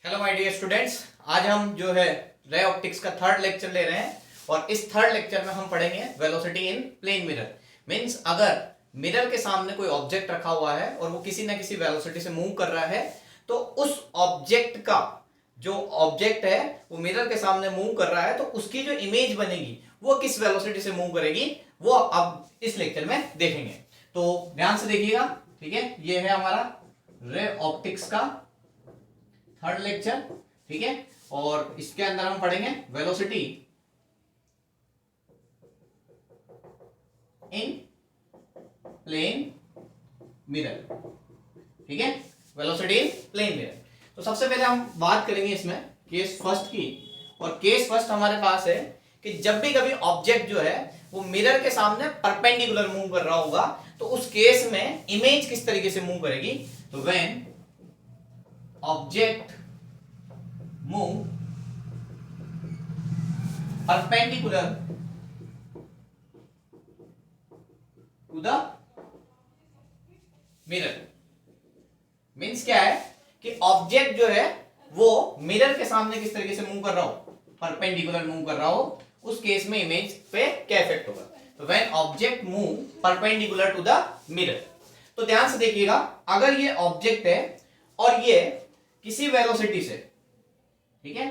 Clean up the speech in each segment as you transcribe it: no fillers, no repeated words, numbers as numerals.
Hello my dear students, आज हम जो है रे ऑप्टिक्स का थर्ड लेक्चर ले रहे हैं और इस थर्ड लेक्चर में हम पढ़ेंगे velocity in plane mirror. Means अगर मिरर के सामने कोई ऑब्जेक्ट रखा हुआ है और वो किसी ना किसी वेलोसिटी से मूव कर रहा है तो उस ऑब्जेक्ट का जो ऑब्जेक्ट है वो मिरर के सामने मूव कर रहा है तो उसकी जो इमेज बनेगी वो किस वेलोसिटी से मूव करेगी वो अब इस लेक्चर में देखेंगे। तो ध्यान से देखिएगा, ठीक है। ये है हमारा रे ऑप्टिक्स का थर्ड लेक्चर, ठीक है। और इसके अंदर हम पढ़ेंगे वेलोसिटी इन प्लेन मिरर, ठीक है। Velocity in plane mirror. तो सबसे पहले हम बात करेंगे इसमें केस फर्स्ट की, और केस फर्स्ट हमारे पास है कि जब भी कभी ऑब्जेक्ट जो है वो मिरर के सामने परपेंडिकुलर मूव कर रहा होगा तो उस केस में इमेज किस तरीके से मूव करेगी। तो when object move perpendicular to the mirror, means क्या है कि ऑब्जेक्ट जो है वो मिरर के सामने किस तरीके से मूव कर रहा हो, परपेंडिकुलर मूव कर रहा हो, उस केस में इमेज पे क्या इफेक्ट होगा। तो when object move perpendicular to the mirror, तो ध्यान से देखिएगा, अगर ये ऑब्जेक्ट है और ये किसी वेलोसिटी से, ठीक है,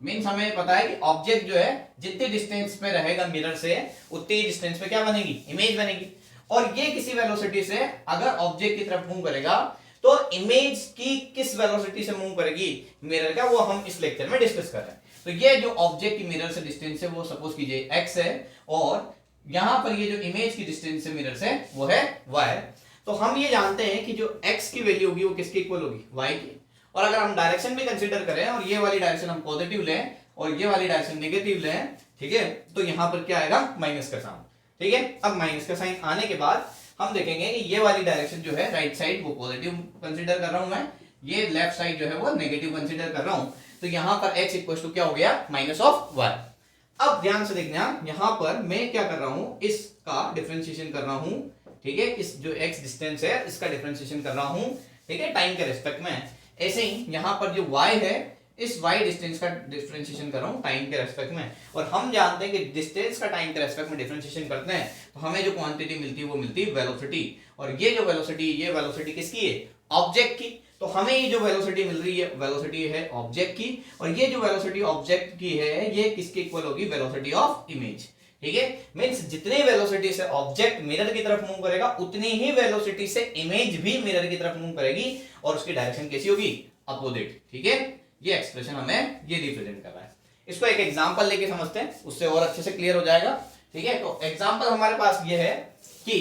मीन्स हमें पता है कि ऑब्जेक्ट जो है जितने डिस्टेंस पे रहेगा मिरर से उतनी ही डिस्टेंस पे क्या बनेगी, इमेज बनेगी। और ये किसी वेलोसिटी से अगर ऑब्जेक्ट की तरफ मूव करेगा तो इमेज की किस वेलोसिटी से मूव करेगी मिरर का, वो हम इस लेक्चर में डिस्कस कर रहे हैं। तो ये जो ऑब्जेक्ट की मिरर से डिस्टेंस है वो सपोज कीजिए x है, और यहां पर ये जो इमेज की डिस्टेंस है मिरर से वो है y। तो हम ये जानते हैं कि जो x की वैल्यू होगी वो किसके इक्वल होगी, y की। और अगर हम डायरेक्शन भी कंसीडर करें और ये वाली डायरेक्शन हम पॉजिटिव लें और ये वाली डायरेक्शन नेगेटिव लें, ठीक है, तो यहां पर क्या आएगा, माइनस का साइन, ठीक है। अब माइनस का साइन आने के बाद हम देखेंगे कि ये वाली डायरेक्शन जो है राइट साइड वो पॉजिटिव कंसीडर कर रहा हूं मैं, ये लेफ्ट साइड जो है वो नेगेटिव कंसीडर कर रहा हूं। तो यहां पर x इक्वल टू क्या हो गया, माइनस ऑफ y। अब ध्यान से देखना, यहां पर मैं क्या कर रहा हूं, इसका डिफरेंशिएशन कर रहा हूं, ठीक है। इस जो x डिस्टेंस है इसका डिफरेंशिएशन कर रहा हूं, ठीक है, टाइम के रेस्पेक्ट में। ऐसे ही यहां पर जो y है इस y डिस्टेंस का डिफरेंशिएशन कर रहा हूं टाइम के रेस्पेक्ट में। और हम जानते हैं कि डिस्टेंस का टाइम के रेस्पेक्ट में डिफरेंशिएशन करते हैं तो हमें जो क्वांटिटी मिलती है वो मिलती है वेलोसिटी। और ये जो वेलोसिटी, ये वेलोसिटी किसकी है, ऑब्जेक्ट की। तो हमें ये जो वेलोसिटी मिल रही है वेलोसिटी है ऑब्जेक्ट की, और ये जो वेलोसिटी ऑब्जेक्ट की है ये किसके इक्वल होगी, वेलोसिटी ऑफ इमेज, ठीक है। मींस जितनी वेलोसिटी से ऑब्जेक्ट मिरर की तरफ मूव करेगा उतनी ही वेलोसिटी से इमेज भी मिरर की तरफ मूव करेगी, और उसकी डायरेक्शन कैसी होगी, अपोजिट, ठीक है। ये एक्सप्रेशन हमें ये रिप्रेजेंट कर रहा है। इसको एक एग्जांपल लेके समझते हैं, उससे और अच्छे से क्लियर हो जाएगा, ठीक है। तो एग्जांपल हमारे पास ये है कि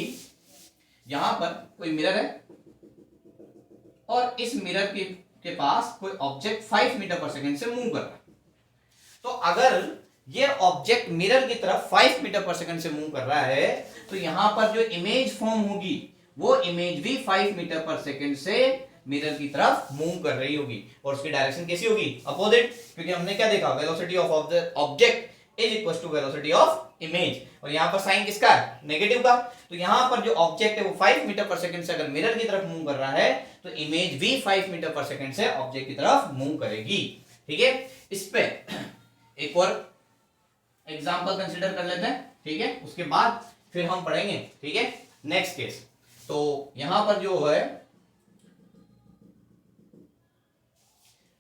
यहां पर कोई मिरर है और इस मिरर के पास कोई ऑब्जेक्ट 5 मीटर पर सेकंड से मूव कर रहा है। तो अगर ये ऑब्जेक्ट मिरर की तरफ 5 मीटर पर सेकंड से मूव कर रहा है तो यहां पर जो इमेज फॉर्म होगी वो इमेज भी 5 मीटर पर सेकंड से मिरर की तरफ मूव कर रही होगी, और उसकी डायरेक्शन कैसी होगी, अपोजिट। क्योंकि हमने क्या देखा, velocity of object is equal to velocity of image, और यहां पर साइन किसका है, नेगेटिव का। तो यहां पर जो ऑब्जेक्ट है वो 5 मीटर पर सेकंड से अगर मिरर की तरफ मूव कर रहा है तो इमेज भी 5 मीटर पर सेकंड से ऑब्जेक्ट की तरफ मूव करेगी, ठीक है। इस पे एक और एग्जांपल कंसीडर कर लेते हैं, ठीक है, उसके बाद फिर हम पढ़ेंगे, ठीक है, नेक्स्ट केस। तो यहां पर जो है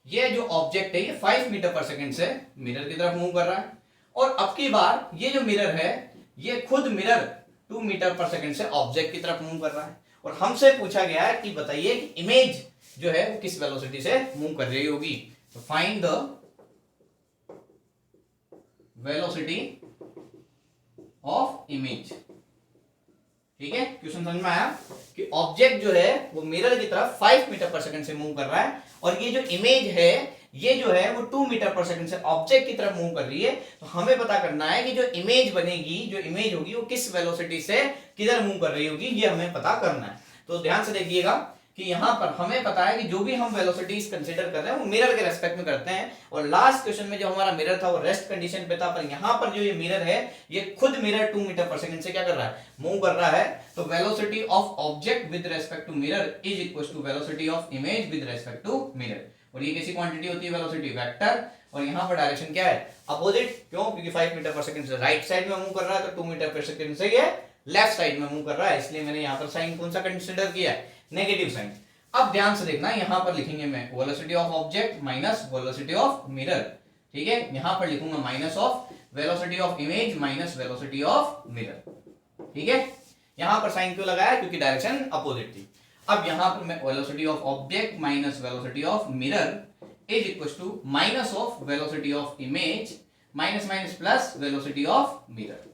ये जो ऑब्जेक्ट है ये 5 मीटर पर सेकंड से मिरर की तरफ मूव कर रहा है, और अब की बार ये जो मिरर है ये खुद मिरर 2 मीटर पर सेकंड से ऑब्जेक्ट की तरफ मूव कर रहा है। और हमसे पूछा गया है कि बताइए कि इमेज जो है वो किस वेलोसिटी से मूव कर रही होगी। तो find the velocity of image, ठीक है। क्वेश्चन समझ में आया कि ऑब्जेक्ट जो है वो मिरर की तरफ 5 मीटर पर सेकंड से मूव कर रहा है, और ये जो इमेज है ये जो है वो 2 मीटर पर सेकंड से ऑब्जेक्ट की तरफ मूव कर रही है। तो हमें पता करना है कि जो इमेज बनेगी, जो इमेज होगी वो किस वेलोसिटी से किधर मूव कर रही होगी, ये हमें पता करना है। तो ध्यान से देखिएगा कि यहां पर हमें पता है कि जो भी हम वेलोसिटीज कंसीडर कर रहे हैं वो मिरर के रेस्पेक्ट में करते हैं, और लास्ट क्वेश्चन में जो हमारा मिरर था वो रेस्ट कंडीशन पे था, पर यहां पर जो ये मिरर है ये खुद मिरर 2 मीटर पर सेकंड से क्या कर रहा है, मूव कर रहा है। तो velocity of object with respect to mirror is equal to velocity of image with respect to mirror. और ये कैसी क्वांटिटी होती है, वेलोसिटी वेक्टर, और यहाँ पर डायरेक्शन क्या है, अपोजिट। क्यों? क्योंकि 5 मीटर पर सेकंड से राइट साइड में मूव कर रहा है, तो 2 मीटर पर सेकंड से ये लेफ्ट साइड में मूव कर रहा है, इसलिए मैंने यहाँ पर साइन कौन सा कंसिडर किया है, नेगेटिव साइन। अब ध्यान से देखना, यहाँ पर लिखेंगे मैं velocity of object minus velocity of mirror, ठीक है। यहाँ पर लिखूंगा minus of velocity of image minus velocity of mirror, ठीक है। यहाँ पर साइन क्यों लगाया, क्योंकि डायरेक्शन अपोजिट थी। अब यहाँ पर मैं velocity of object minus velocity of mirror is equal to minus of velocity of image minus minus plus velocity of mirror.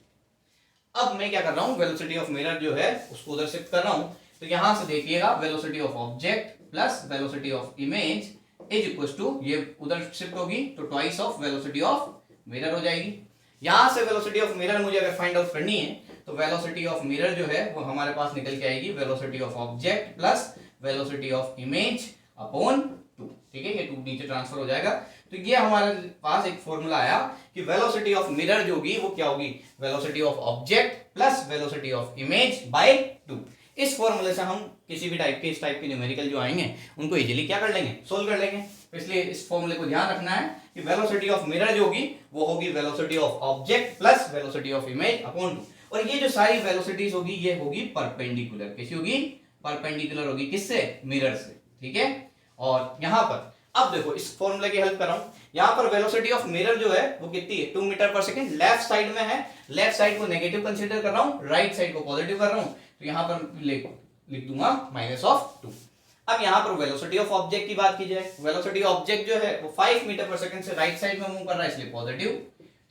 अब मैं क्या कर रहा हूं, वेलोसिटी ऑफ मिरर जो है उसको उधर शिफ्ट कर रहा हूं, तो यहां से देखिएगा velocity of object plus velocity of image is equal to, ये उधर शिफ्ट होगी तो twice of velocity of mirror हो जाएगी। यहां से वेलोसिटी ऑफ मिरर मुझे अगर फाइंड आउट करनी है तो वेलोसिटी ऑफ मिरर जो है वो हमारे पास निकल के आएगी velocity of object plus velocity of image upon 2, ठीक है। ये 2 नीचे ट्रांसफर हो जाएगा, तो ये हमारे पास एक फॉर्मूला आया कि वेलोसिटी ऑफ मिरर जो होगी वो क्या होगी, velocity of object plus velocity of image by 2। इस फॉर्मूले से हम किसी भी टाइप के इस टाइप के न्यूमेरिकल जो आएंगे उनको इजीली क्या कर लेंगे, सोल्व कर लेंगे। तो इसलिए इस फॉर्मूले को ध्यान रखना है कि वेलोसिटी ऑफ मिरर जो होगी वो होगी velocity of object plus velocity of image upon 2, और ये जो सारी वेलोसिटीज होगी ये होगी परपेंडिकुलर। कैसी होगी, परपेंडिकुलर होगी, किससे, मिरर से, ठीक है। और यहां पर अब देखो इस फॉर्मूले की हेल्प कर रहा हूं, यहां पर वेलोसिटी ऑफ मिरर जो है वो कितनी है, 2 मीटर पर सेकंड, लेफ्ट साइड में है, लेफ्ट साइड को नेगेटिव कंसीडर कर रहा हूं, राइट साइड को पॉजिटिव कर रहा हूं, तो यहां पर लिख दूंगा माइनस ऑफ 2। अब यहां पर वेलोसिटी ऑफ ऑब्जेक्ट की बात की जाए, वेलोसिटी ऑब्जेक्ट जो है वो 5 मीटर पर सेकंड से राइट साइड में मूव कर रहा है, इसलिए पॉजिटिव,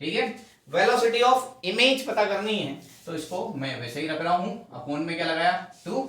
ठीक है। वेलोसिटी ऑफ इमेज पता करनी है तो इसको मैं वैसे ही रख रहा हूं, अपॉन में क्या लगाया 2,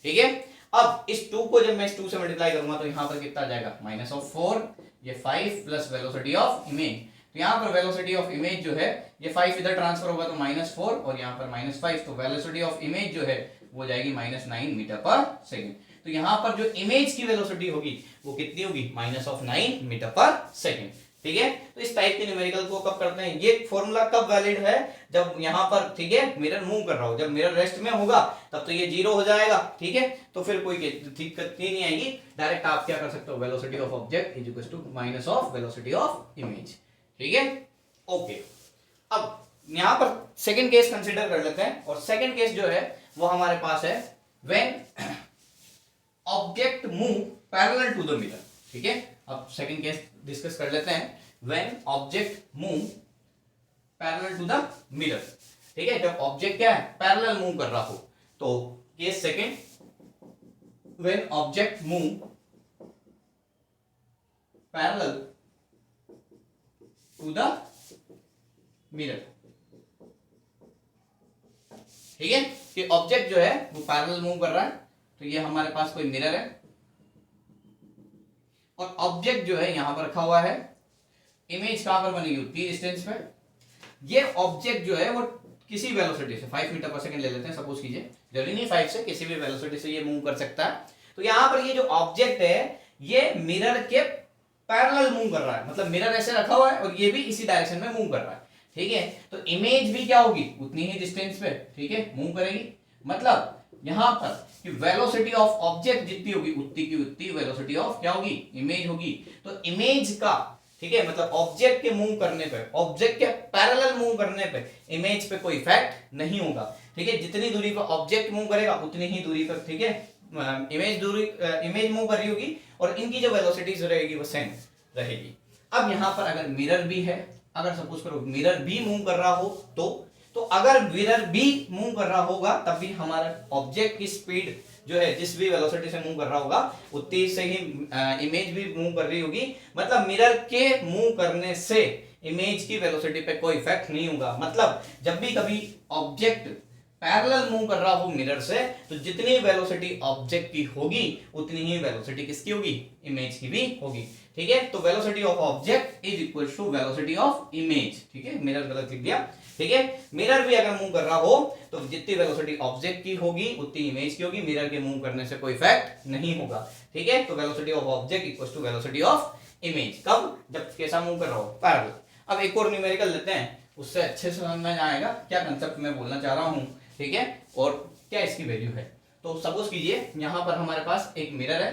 ठीक है। अब इस 2 को जब मैं इस 2 से मल्टीप्लाई करूंगा तो यहां पर कितना आ जाएगा, माइनस ऑफ 4, ये 5 प्लस वेलोसिटी ऑफ इमेज, तो यहां पर वेलोसिटी ऑफ इमेज जो है ये 5 इधर ट्रांसफर होगा तो -4 और यहां पर -5, तो वेलोसिटी ऑफ इमेज जो है वो जाएगी -9 मीटर पर सेकंड। तो यहां पर जो इमेज की वेलोसिटी होगी वो कितनी होगी, -9 मीटर पर सेकंड, ठीक है। तो इस टाइप के न्यूमेरिकल को कब करते हैं, ये फॉर्मूला कब वैलिड है, जब यहां पर, ठीक है, मिरर मूव कर रहा हो, जब मिरर रेस्ट में होगा तब तो ये 0 हो जाएगा, ठीक है। तो फिर कोई दिक्कत ही नहीं आएगी, डायरेक्ट आप क्या कर सकते हो, velocity of object is equal to minus of velocity of image, ठीक है, ओके। अब यहां पर सेकंड केस कंसीडर कर लेते हैं, और सेकंड केस जो है वो हमारे पास है when object move parallel to the mirror, ठीक है। अब सेकंड केस डिस्कस कर लेते हैं, when object move parallel to the mirror, ठीक है। जब ऑब्जेक्ट क्या है, पैरेलल मूव कर रहा हो, तो case second, when object move parallel to the mirror, ठीक है, कि ऑब्जेक्ट जो है वो पैरेलल मूव कर रहा है, तो ये हमारे पास कोई मिरर है और ऑब्जेक्ट जो है यहां पर रखा हुआ है, इमेज कहां पर बनेगी, उतनी डिस्टेंस पे। ये ऑब्जेक्ट जो है वो किसी वेलोसिटी से 5 मीटर पर सेकंड ले लेते हैं, सपोज कीजिए, जरूरी नहीं 5 से, किसी भी वेलोसिटी से ये मूव कर सकता है। तो यहां पर ये जो ऑब्जेक्ट है ये मिरर के पैरेलल मूव कर रहा है, मतलब मिरर ऐसे रखा हुआ है और ये भी इसी डायरेक्शन में मूव कर रहा है, ठीक है। तो इमेज भी क्या होगी, उतनी ही डिस्टेंस पे, ठीक है, मूव करेगी। मतलब यहां पर कि वेलोसिटी ऑफ ऑब्जेक्ट जितनी होगी उतनी की उतनी वेलोसिटी ऑफ क्या होगी, इमेज होगी। तो इमेज का, ठीक है, मतलब ऑब्जेक्ट के मूव करने पे, ऑब्जेक्ट के पैरेलल मूव करने पे इमेज पे कोई इफेक्ट नहीं होगा, ठीक है। जितनी दूरी पर ऑब्जेक्ट मूव करेगा उतनी ही दूरी पर, ठीक है, इमेज मूव कर रही होगी और इनकी जो वेलोसिटीज रहेगी वो सेम रहेगी। अब यहां पर अगर मिरर भी है, अगर सपोज करो मिरर भी मूव कर रहा हो तो अगर मिरर भी मूव कर रहा होगा तब भी हमारा ऑब्जेक्ट की स्पीड जो है जिस भी वेलोसिटी से मूव कर रहा होगा उतनी से ही इमेज भी मूव कर रही होगी। मतलब मिरर के मूव करने से इमेज की वेलोसिटी पे कोई इफेक्ट नहीं होगा। मतलब जब भी कभी ऑब्जेक्ट पैरेलल मूव कर रहा हो मिरर से तो जितनी वेलोसिटी ऑब्जेक्ट की होगी उतनी ही वेलोसिटी किसकी होगी, इमेज की भी होगी, ठीक है। तो velocity of object is equal to velocity of image, ठीक है, मिरर गलत लिख दिया, ठीक है। मिरर भी अगर मूव कर रहा हो तो जितनी वेलोसिटी ऑब्जेक्ट की होगी उतनी इमेज की होगी, मिरर के मूव करने से कोई इफेक्ट नहीं होगा, ठीक है। तो velocity of object equal to velocity of image, कब, जब कैसा मूव कर रहा हो, पैरेलल। अब एक और न्यूमेरिकल लेते हैं, उससे अच्छे से समझ में आएगा क्या कंसेप्ट मैं बोलना चाह रहा हूं, ठीक है, और क्या इसकी वैल्यू है। तो सपोज कीजिए यहां पर हमारे पास एक मिरर है,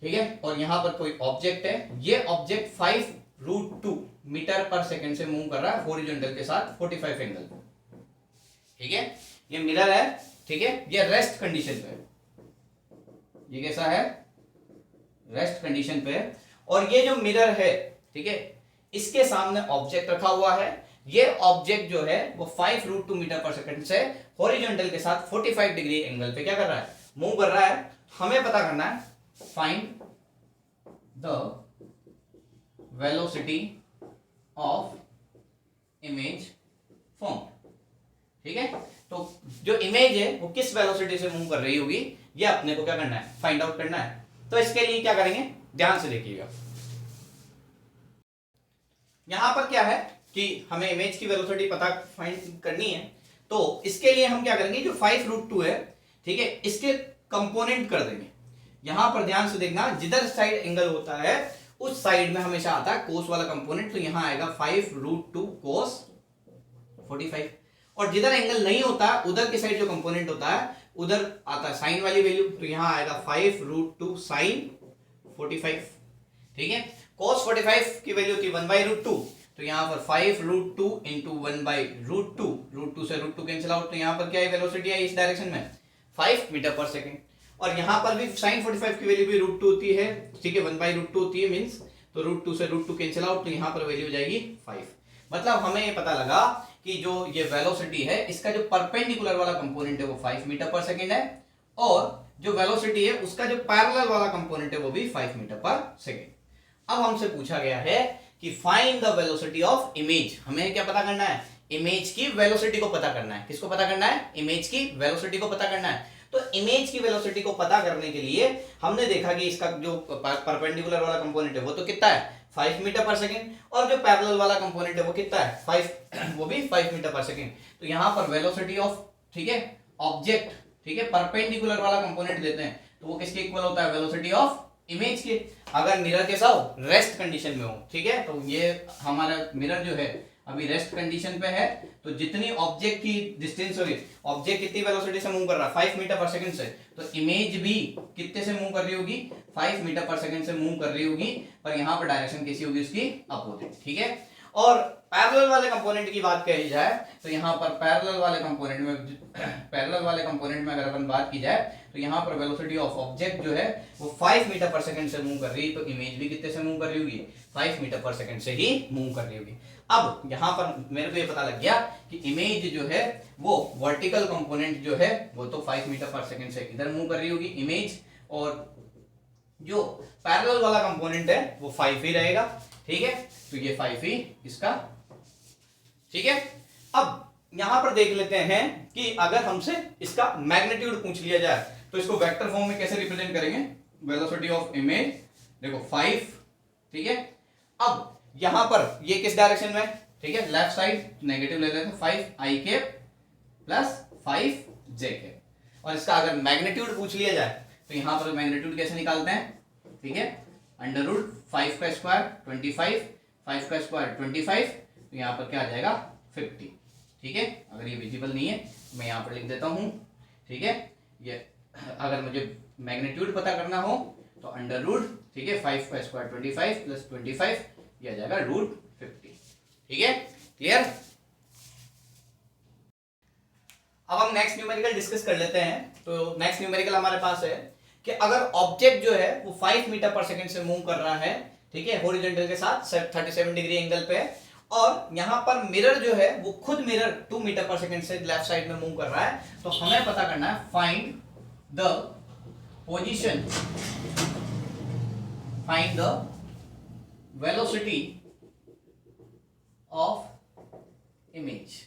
ठीक है, और यहां पर कोई ऑब्जेक्ट है, ये ऑब्जेक्ट 5√2 मीटर पर सेकंड से मूव कर रहा है हॉरिजॉन्टल के साथ 45 एंगल पे। ठीक है, ये मिरर है, ठीक है, ये रेस्ट कंडीशन पे है, ये कैसा है, रेस्ट कंडीशन पे है। और ये जो मिरर है, ठीक है, इसके सामने ऑब्जेक्ट रखा हुआ है, ये ऑब्जेक्ट जो है वो 5√2 मीटर पर सेकंड से हॉरिजॉन्टल के साथ 45 डिग्री एंगल पे क्या कर रहा है, मूव कर रहा है। हमें पता करना है find the velocity of image form. ठीक है, तो जो इमेज है वो किस वेलोसिटी से मूव कर रही होगी, ये अपने को क्या करना है, फाइंड आउट करना है। तो इसके लिए क्या करेंगे, ध्यान से देखिएगा। यहां पर क्या है कि हमें इमेज की वेलोसिटी पता फाइंड करनी है, तो इसके लिए हम क्या करेंगे, जो 5√2 है, ठीक है, इसके कंपोनेंट कर देंगे। यहां पर ध्यान से देखना, जिधर साइड एंगल होता है उस साइड में हमेशा आता है कोस वाला कंपोनेंट, तो यहां आएगा 5√2 कोस 45। और जिधर एंगल नहीं होता उधर की साइड जो कंपोनेंट होता है उधर आता है साइन वाली वैल्यू, तो यहां आएगा 5√2 साइन 45। ठीक है, cos 45 की वैल्यू थी 1/√2, तो यहां पर 5√2 इंटू 1/√2, √2 से √2 कैंसिल आउट, तो यहां पर क्या है, वेलोसिटी है इस डायरेक्शन में 5 मीटर पर सेकंड। और यहां पर भी sin 45 की वैल्यू भी √2 होती है, ठीक है, 1/√2 होती है मींस, तो √2 से √2 कैंसिल आउट, तो यहां पर वैल्यू हो जाएगी 5। मतलब हमें ये पता लगा कि जो ये वेलोसिटी है इसका जो परपेंडिकुलर वाला कंपोनेंट है वो 5 मीटर पर सेकंड है, और जो वेलोसिटी है उसका जो पैरेलल वाला कंपोनेंट है वो भी 5 मीटर पर सेकंड। अब हमसे पूछा गया है कि find the velocity of image. हमें क्या पता करना है, इमेज की वेलोसिटी को पता करना है। किसको पता करना है, इमेज की वेलोसिटी को पता करना है। तो इमेज की वेलोसिटी को पता करने के लिए हमने देखा कि इसका जो परपेंडिकुलर वाला कंपोनेंट है वो तो कितना है, 5 मीटर पर सेकंड, और जो पैरेलल वाला कंपोनेंट है वो कितना है, 5 वो भी 5 मीटर पर सेकंड। तो यहां पर वेलोसिटी ऑफ, ठीक है, ऑब्जेक्ट, ठीक है, परपेंडिकुलर वाला कंपोनेंट लेते हैं तो वो किसके इक्वल होता है, वेलोसिटी ऑफ इमेज के। अगर मिरर कैसा हो, रेस्ट कंडीशन में हो, ठीक है, तो ये हमारा मिरर जो है अभी रेस्ट कंडीशन पे है, तो जितनी ऑब्जेक्ट की डिस्टेंस होगी, ऑब्जेक्ट कितनी वेलोसिटी से मूव कर रहा है, 5 मीटर पर सेकंड से, तो इमेज भी कितने से मूव कर रही होगी, 5 मीटर पर सेकंड से मूव कर रही होगी, पर यहाँ पर डायरेक्शन कैसी होगी उसकी, अपोजिट। ठीक है, और पैरेलल वाले कंपोनेंट की बात कही जाए तो यहाँ पर पैरेलल वाले कंपोनेंट में अगर अपन बात की जाए तो यहाँ पर वेलोसिटी ऑफ ऑब्जेक्ट जो है वो 5 मीटर पर सेकंड से मूव कर रही है, तो इमेज भी कितने से मूव कर रही होगी, 5 मीटर पर सेकंड से ही मूव कर रही होगी। अब यहाँ पर मेरे को ये पता लग गया कि इमेज जो है वो वर्टिकल कंपोनेंट जो है वो तो 5 मीटर पर सेकंड से इधर मूव कर रही होगी इमेज, और जो पैरेलल वाला कंपोनेंट है वो 5 ही रहेगा। ठीक है, तो ये 5 ही इसका। ठीक है, अब यहां पर देख लेते हैं कि अगर हमसे इसका मैग्नीट्यूड पूछ लिया जाए तो इसको वेक्टर फॉर्म में कैसे रिप्रेजेंट करेंगे, वेलोसिटी ऑफ इमेज, देखो 5, ठीक है। अब यहां पर ये किस डायरेक्शन में, ठीक है, लेफ्ट साइड, नेगेटिव ले लेते हैं, 5i प्लस 5j, और इसका अगर मैग्नीट्यूड पूछ लिया जाए तो यहां पर मैग्नीट्यूड कैसे निकालते हैं, ठीक है, √5 का स्क्वायर 25, 5 का स्क्वायर 25, तो यहां पर क्या आ जाएगा 50। ठीक है, अगर ये विजिबल नहीं है तो मैं यहां पर लिख देता हूं। ठीक है, ये अगर मुझे मैग्नीट्यूड पता करना हो तो √, ठीक है, 5 का स्क्वायर 25 प्लस 25, ये आ जाएगा √50। ठीक है, क्लियर। अब हम नेक्स्ट न्यूमेरिकल डिस्कस कर लेते हैं। तो नेक्स्ट न्यूमेरिकल हमारे पास है कि अगर ऑब्जेक्ट जो है वो 5 मीटर पर सेकंड से मूव कर रहा है, ठीक है, हॉरिजॉन्टल के साथ 37 डिग्री एंगल पे, और यहां पर मिरर जो है वो खुद मिरर 2 मीटर पर सेकंड से लेफ्ट साइड में मूव कर रहा है, तो हमें पता करना है find the position, find the velocity of image.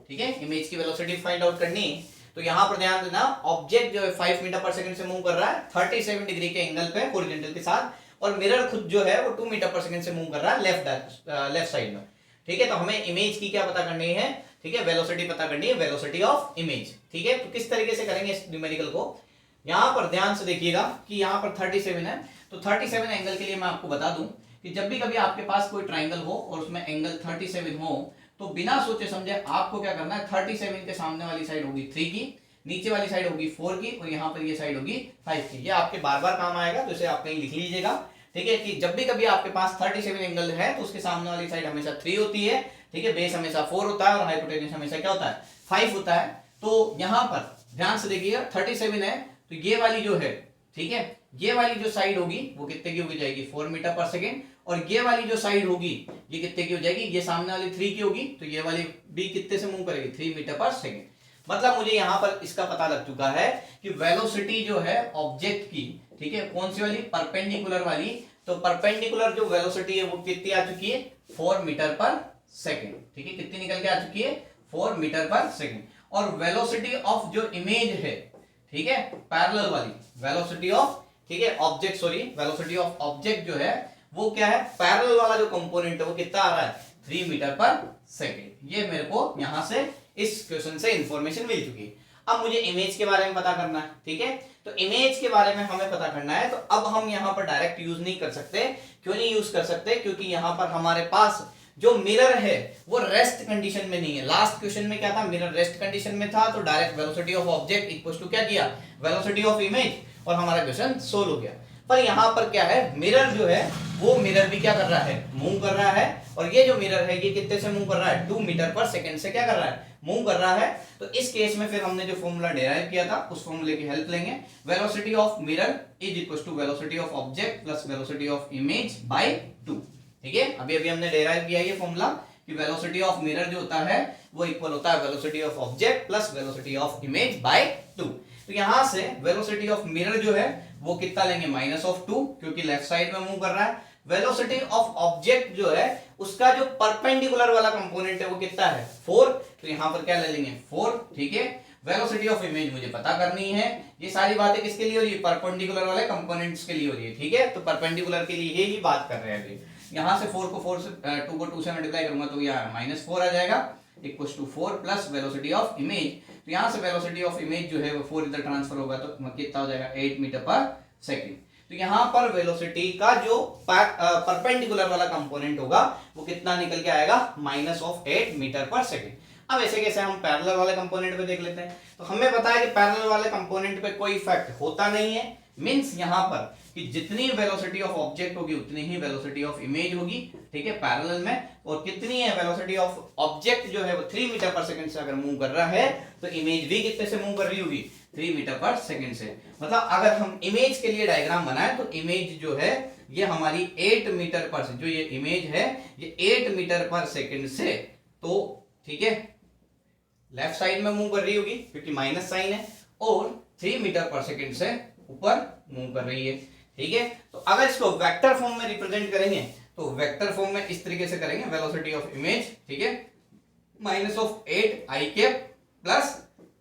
ठीक है, इमेज की वेलोसिटी फाइंड आउट करनी है, तो यहां पर ध्यान देना, ऑब्जेक्ट जो है 5 मीटर पर सेकंड से मूव कर रहा है 37 डिग्री के एंगल पे हॉरिजॉन्टल के साथ, और मिरर खुद जो है वो 2 मीटर पर सेकंड से मूव कर रहा है लेफ्ट साइड में। ठीक है, तो हमें इमेज की क्या पता करनी है, ठीक है, वेलोसिटी पता करनी है, वेलोसिटी ऑफ इमेज। ठीक है, तो किस तरीके से करेंगे इस न्यूमेरिकल को, यहां पर ध्यान से देखिएगा कि यहां पर 37 है, तो 37 एंगल के लिए मैं आपको बता दूं कि जब भी कभी आपके पास कोई ट्राइंगल हो और उसमें एंगल 37 हो, तो बिना सोचे समझे आपको क्या करना है, 37 के सामने वाली साइड होगी 3 की, नीचे वाली साइड होगी 4 की और यहाँ पर ये साइड होगी 5 की। ये आपके बार बार काम आएगा, तो इसे आप कहीं लिख लीजिएगा, ठीक है, कि जब भी कभी आपके पास 37 एंगल है तो उसके सामने वाली साइड हमेशा 3 होती है, ठीक है, बेस हमेशा 4 होता है और हाइपोटेन्यूज हमेशा क्या होता है 5 होता है। तो यहाँ पर ध्यान से देखिएगा 37 है तो ये वाली जो है, ठीक है, ये वाली जो साइड होगी वो कितने की होगी जाएगी 4 मीटर पर सेकेंड, और ये वाली जो साइड होगी ये कितने की हो जाएगी, ये सामने वाली 3 की होगी, तो ये वाली भी कितने से मूव करेगी 3 मीटर पर सेकेंड। मतलब मुझे यहां पर इसका पता लग चुका है कि वेलोसिटी जो है ऑब्जेक्ट की, ठीक है, कौन सी वाली, परपेंडिकुलर वाली, तो परपेंडिकुलर जो वेलोसिटी है वो कितनी आ चुकी है 4 मीटर पर सेकेंड, ठीक है, कितनी निकल के आ चुकी है 4 मीटर पर सेकेंड। और वेलोसिटी ऑफ जो इमेज है, ठीक है, पैरेलल वाली वेलोसिटी ऑफ, ठीक है, object, sorry, velocity of object जो है वो क्या है, पैरेलल वाला जो कंपोनेंट है वो कितना आ रहा है 3 मीटर पर सेकेंड। ये मेरे को यहां से इस क्वेश्चन से इंफॉर्मेशन मिल चुकी है। अब मुझे इमेज के बारे में पता करना है, ठीक है, तो इमेज के बारे में हमें पता करना है, तो अब हम यहां पर डायरेक्ट यूज नहीं कर सकते। क्यों नहीं यूज कर सकते, क्योंकि यहां पर हमारे पास जो मिरर है वो रेस्ट कंडीशन में नहीं है। लास्ट क्वेश्चन में क्या था, मिरर रेस्ट कंडीशन में था, तो direct velocity of object equals to क्या किया, वेलोसिटी ऑफ इमेज, और हमारा क्वेश्चन सोल्व हो गया। पर यहां पर क्या है, मिरर जो है वो मिरर भी क्या कर रहा है, मूव कर रहा है, और ये जो मिरर है ये कितने से मूव कर रहा है 2 मीटर पर सेकंड से क्या कर रहा है, मूव कर रहा है। तो इस केस में फिर हमने जो फॉर्मूला डिराइव किया था उस फॉर्मूले की हेल्प लेंगे। Velocity of mirror is equal to velocity of object plus velocity of image by 2, ठीक है। अभी अभी हमने डिराइव किया ये फॉर्मूला कि वेलोसिटी ऑफ मिरर जो होता है वो इक्वल होता है velocity of object plus velocity of image by 2। तो यहां से वेलोसिटी ऑफ मिरर जो है वो कितना लेंगे -2, क्योंकि लेफ्ट साइड में मूव कर रहा है। वेलोसिटी ऑफ ऑब्जेक्ट जो है उसका जो परपेंडिकुलर वाला कंपोनेंट है वो कितना है 4, तो यहां पर क्या ले लेंगे 4, ठीक है। वेलोसिटी ऑफ इमेज मुझे पता करनी है। ये सारी बातें किसके लिए हो रही है, परपेंडिकुलर वाले कंपोनेंट्स के लिए हो रही है, ठीक है। तो परपेंडिकुलर के लिए ही बात कर रहे हैं अभी। यहां से 4 को 4 से 2 को 2 से मल्टीप्लाई करूंगा तो यहाँ -4 आ जाएगा equal to 4 plus velocity of image. तो यहां से वेलोसिटी ऑफ इमेज जो है वो 4 इधर ट्रांसफर होगा तो कितना हो जाएगा 8 मीटर पर सेकेंड। तो यहां पर वेलोसिटी का जो परपेंडिकुलर वाला कंपोनेंट होगा वो कितना निकल के आएगा -8 मीटर पर सेकेंड। अब ऐसे कैसे हम पैरेलल वाले कंपोनेंट पे देख लेते हैं। तो हमें पता है कि पैरेलल वाले कंपोनेंट पे कोई इफेक्ट होता नहीं है, मींस यहां पर कि जितनी वेलोसिटी ऑफ ऑब्जेक्ट होगी उतनी ही वेलोसिटी ऑफ इमेज होगी, ठीक है, पैरेलल में। और कितनी है वेलोसिटी ऑफ ऑब्जेक्ट जो है वो 3 मीटर पर सेकंड से अगर मूव कर रहा है तो इमेज भी कितने से मूव कर रही होगी 3 मीटर पर सेकंड से। मतलब अगर हम इमेज के लिए डायग्राम बनाए तो इमेज जो है ये हमारी 8 मीटर पर, जो ये इमेज है ये 8 मीटर पर सेकंड से, तो ठीक है, लेफ्ट साइड में मूव कर रही होगी क्योंकि माइनस साइन है, और 3 मीटर पर सेकंड से ऊपर मूव कर रही है, ठीक है। तो अगर इसको वेक्टर फॉर्म में रिप्रेजेंट करेंगे तो वेक्टर फॉर्म में इस तरीके से करेंगे, वेलोसिटी ऑफ इमेज, ठीक है, -8 i प्लस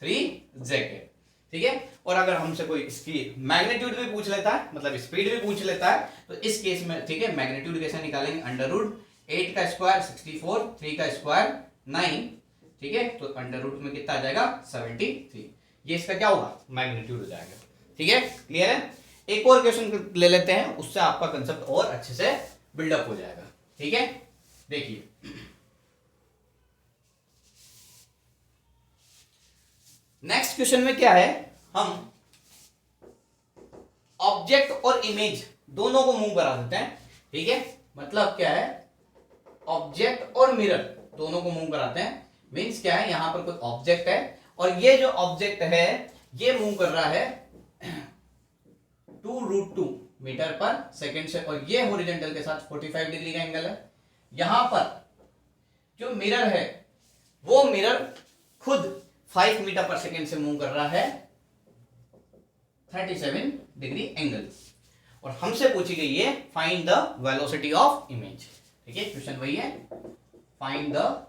3 ठीक है। और अगर हमसे कोई इसकी मैग्नीट्यूड भी पूछ लेता है, मतलब स्पीड भी पूछ लेता है, तो इस केस में ठीक है मैग्नीट्यूड कैसे निकालेंगे, √8 का स्क्वायर 64, 3 का स्क्वायर 9, ठीक है, तो √ में कितना आ जाएगा 73। ये इसका क्या होगा मैग्नीट्यूड हो जाएगा, ठीक है, क्लियर है। एक और क्वेश्चन ले लेते हैं, उससे आपका कंसेप्ट और अच्छे से बिल्डअप हो जाएगा, ठीक है। देखिए नेक्स्ट क्वेश्चन में क्या है, हम ऑब्जेक्ट और इमेज दोनों को मूव करा देते हैं, ठीक है। मतलब क्या है, ऑब्जेक्ट और मिरर दोनों को मूव कराते हैं। मींस क्या है, यहां पर कोई ऑब्जेक्ट है और ये जो ऑब्जेक्ट है ये मूव कर रहा है 2√2 मीटर पर सेकंड से, और ये हॉरिजॉन्टल के साथ 45 डिग्री का एंगल है। यहां पर जो मिरर है वो मिरर खुद 5 मीटर पर सेकंड से मूव कर रहा है 37 डिग्री एंगल, और हमसे पूछी गई है find the velocity of image, ठीक है। क्वेश्चन वही है, find the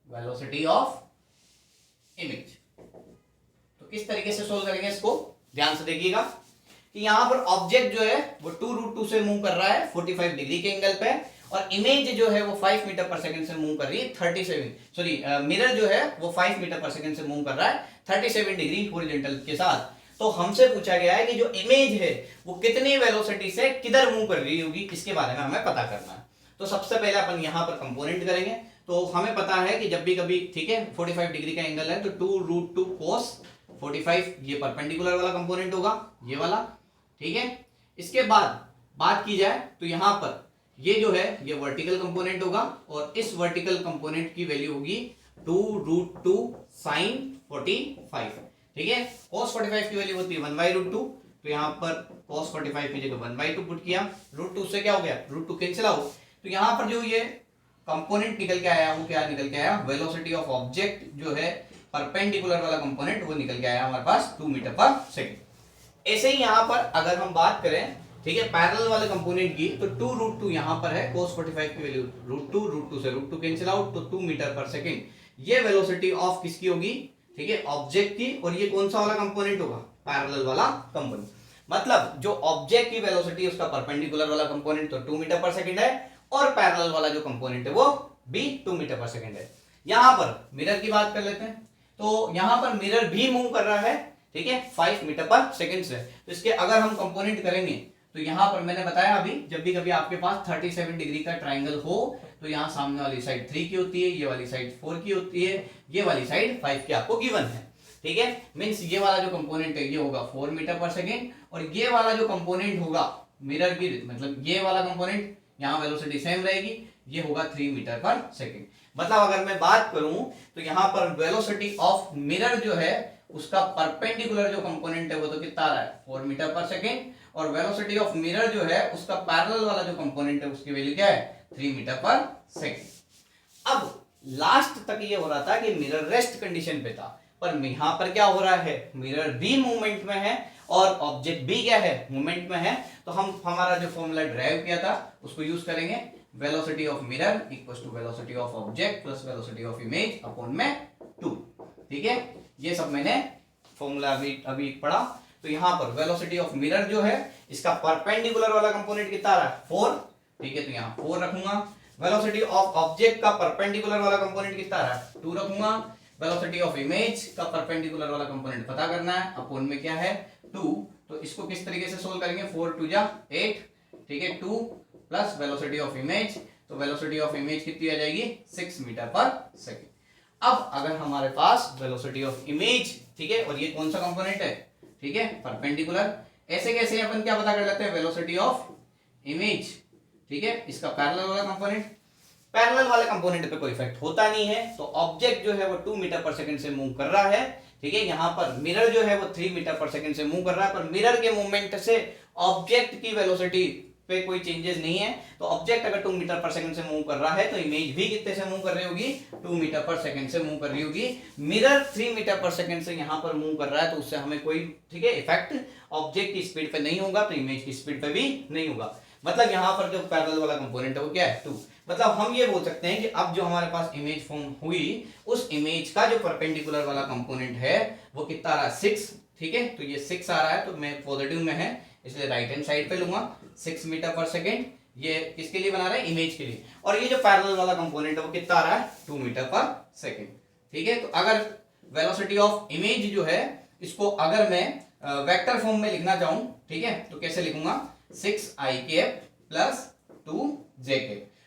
velocity of image. तो किस तरीके से सोल्व करेंगे इसको, ध्यान से देखिएगा कि यहां पर ऑब्जेक्ट जो है वो 2√2 से मूव कर रहा है 45 डिग्री के एंगल पे, और इमेज जो है वो 5 मीटर पर सेकंड से मूव कर रही है 37, सॉरी मिरर जो है वो 5 मीटर पर सेकंड से मूव कर रहा है 37 डिग्री हॉरिजॉन्टल के साथ। तो हमसे पूछा गया है कि जो इमेज है वो कितनी वेलोसिटी से किधर मूव कर रही होगी, इसके बारे में हमें पता करना है। तो सबसे पहले अपन यहां पर कंपोनेंट करेंगे, तो हमें पता है कि जब भी कभी, ठीक है, 45 डिग्री का एंगल है तो 2√2 cos 45 ये परपेंडिकुलर वाला कंपोनेंट होगा, ये वाला, ठीक है। इसके बाद बात की जाए तो यहां पर ये जो है ये वर्टिकल कंपोनेंट होगा और इस वर्टिकल कंपोनेंट की वैल्यू होगी 2√2 sin 45, ठीक है। cos 45 की वैल्यू होती है 1/√2, तो यहां पर cos 45 की जगह 1/2 पुट किया, √2 से क्या हो गया, √2 कैंसिल आउट, तो यहां पर जो ये कंपोनेंट निकल के आया वो क्या निकल के आया, वेलोसिटी ऑफ ऑब्जेक्ट जो है परपेंडिकुलर वाला कंपोनेंट वो निकल के आया हमारे पास 2 मीटर पर सेकेंड। ऐसे ही यहां पर अगर हम बात करें, ठीक है, पैरेलल वाले कंपोनेंट की, तो 2√2 यहां पर है, cos 45 की वैल्यू √2 से √2 कैंसिल आउट, तो 2 मीटर पर सेकंड ये वेलोसिटी ऑफ किसकी होगी, ठीक है, ऑब्जेक्ट की। और ये कौन सा वाला कंपोनेंट होगा, पैरेलल वाला कंपोनेंट। मतलब जो ऑब्जेक्ट की वेलोसिटी उसका परपेंडिकुलर वाला कंपोनेंट तो 2 मीटर पर सेकंड है और पैरेलल वाला जो कंपोनेंट है वो भी 2 मीटर पर सेकंड है। यहां पर मिरर की बात कर लेते हैं, तो यहां पर मिरर भी मूव कर रहा है, ठीक है, 5 मीटर पर सेकंड से। तो इसके अगर हम कंपोनेंट करेंगे तो यहां पर मैंने बताया अभी, जब भी कभी आपके पास 37 डिग्री का ट्राइंगल हो तो यहां सामने वाली साइड 3 की होती है, ये वाली साइड 4 की होती है, ये वाली साइड 5 की आपको गिवन है, ठीक है। मींस ये वाला जो कंपोनेंट है ये होगा 4 मीटर पर सेकंड और ये वाला जो कंपोनेंट होगा मिरर की, मतलब ये वाला कंपोनेंट यहां वेलोसिटी सेम रहेगी, ये होगा 3 मीटर पर सेकंड। मतलब अगर मैं बात करूं तो यहां पर वेलोसिटी ऑफ मिरर जो है उसका परपेंडिकुलर जो कंपोनेंट है वो तो कितना आ रहा है 4 मीटर पर सेकंड, और वेलोसिटी ऑफ मिरर जो है उसका पैरेलल वाला जो कंपोनेंट है उसकी वैल्यू क्या है 3 मीटर पर सेकंड। अब लास्ट तक ये हो रहा था कि मिरर रेस्ट कंडीशन पे था, पर यहां पर क्या हो रहा है, मिरर भी मूवमेंट में है और ऑब्जेक्ट भी क्या है मूवमेंट में है। तो हम हमारा जो फॉर्मूला ड्राइव किया था उसको यूज करेंगे, velocity of mirror equals to velocity of object plus velocity of image upon में 2, ठीक है। ये सब मैंने फॉर्मूला अभी पढ़ा। तो यहां पर वेलोसिटी ऑफ मिरर जो है इसका परपेंडिकुलर वाला कंपोनेंट कितना आ रहा है 4, ठीक है, तो यहां 4 रखूंगा। वेलोसिटी ऑफ ऑब्जेक्ट का परपेंडिकुलर वाला कंपोनेंट कितना आ रहा है 2 रखूंगा। वेलोसिटी ऑफ इमेज का परपेंडिकुलर वाला कंपोनेंट पता करना है, अपॉन में क्या है 2। तो इसको किस तरीके से सोल्व करेंगे, 4 2 जा 8, ठीक है, 2 प्लस वेलोसिटी ऑफ इमेज, तो वेलोसिटी ऑफ इमेज कितनी आ जाएगी 6 मीटर पर सेकंड। अब अगर हमारे पास वेलोसिटी ऑफ इमेज, ठीक है, और ये कौन सा कंपोनेंट है, ठीक है, परपेंडिकुलर, ऐसे कैसे अपन क्या पता कर लेते हैं वेलोसिटी ऑफ इमेज, ठीक है, इसका पैरेलल वाला कंपोनेंट, पैरेलल वाले कंपोनेंट पे कोई इफेक्ट होता नहीं है, तो ऑब्जेक्ट जो है वो 2 मीटर पर सेकंड से मूव कर रहा है, ठीक है। यहां पर मिरर जो है वो 3 मीटर पर सेकंड से मूव कर रहा है, पर मिरर के मूवमेंट से ऑब्जेक्ट की वेलोसिटी पे कोई चेंजेस नहीं है। तो ऑब्जेक्ट अगर 2 मीटर पर सेकंड से मूव कर रहा है तो इमेज भी कितने से मूव कर रही होगी 2 मीटर पर सेकंड से मूव कर रही होगी। मिरर 3 मीटर पर सेकंड से यहां पर मूव कर रहा है तो उससे हमें कोई, ठीक है, इफेक्ट ऑब्जेक्ट की स्पीड पे नहीं होगा, तो इमेज की स्पीड पे भी नहीं होगा। मतलब यहां पर जो पैरेलल वाला कंपोनेंट है वो क्या है 2। मतलब हम ये बोल सकते हैं कि अब जो हमारे पास इमेज फॉर्म हुई उस इमेज का जो परपेंडिकुलर वाला कंपोनेंट है वो कितना आ रहा है 6, ठीक है। तो ये 6 आ रहा है तो मैं पॉजिटिव में है इसलिए राइट हैंड साइड पे लूंगा 6 मीटर पर सेकेंड। ये किसके लिए बना रहा है इमेज के लिए, और ये जो पैरेलल वाला कंपोनेंट है वो कितना आ रहा है 2 मीटर पर सेकेंड, ठीक है। तो अगर वेलोसिटी ऑफ इमेज जो है इसको अगर मैं वेक्टर फॉर्म में लिखना चाहूं, ठीक है, तो कैसे लिखूंगा 6i प्लस 2j,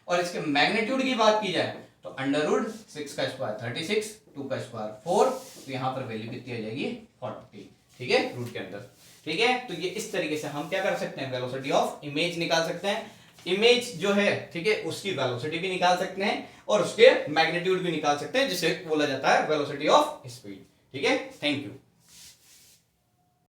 और इसके मैग्नीट्यूड की बात की जाए तो अंडर 6 का स्क्वायर 36, 2 का स्क्वायर 4, तो यहां पर वैल्यू कितनी आ जाएगी 40, ठीक है, रूट के अंदर, ठीक है। तो ये इस तरीके से हम क्या कर सकते हैं वेलोसिटी ऑफ इमेज निकाल सकते हैं, इमेज जो है, ठीक है, उसकी वेलोसिटी भी निकाल सकते हैं और उसके मैग्नीट्यूड भी निकाल सकते हैं जिसे बोला जाता है वेलोसिटी ऑफ स्पीड, ठीक है। Thank you.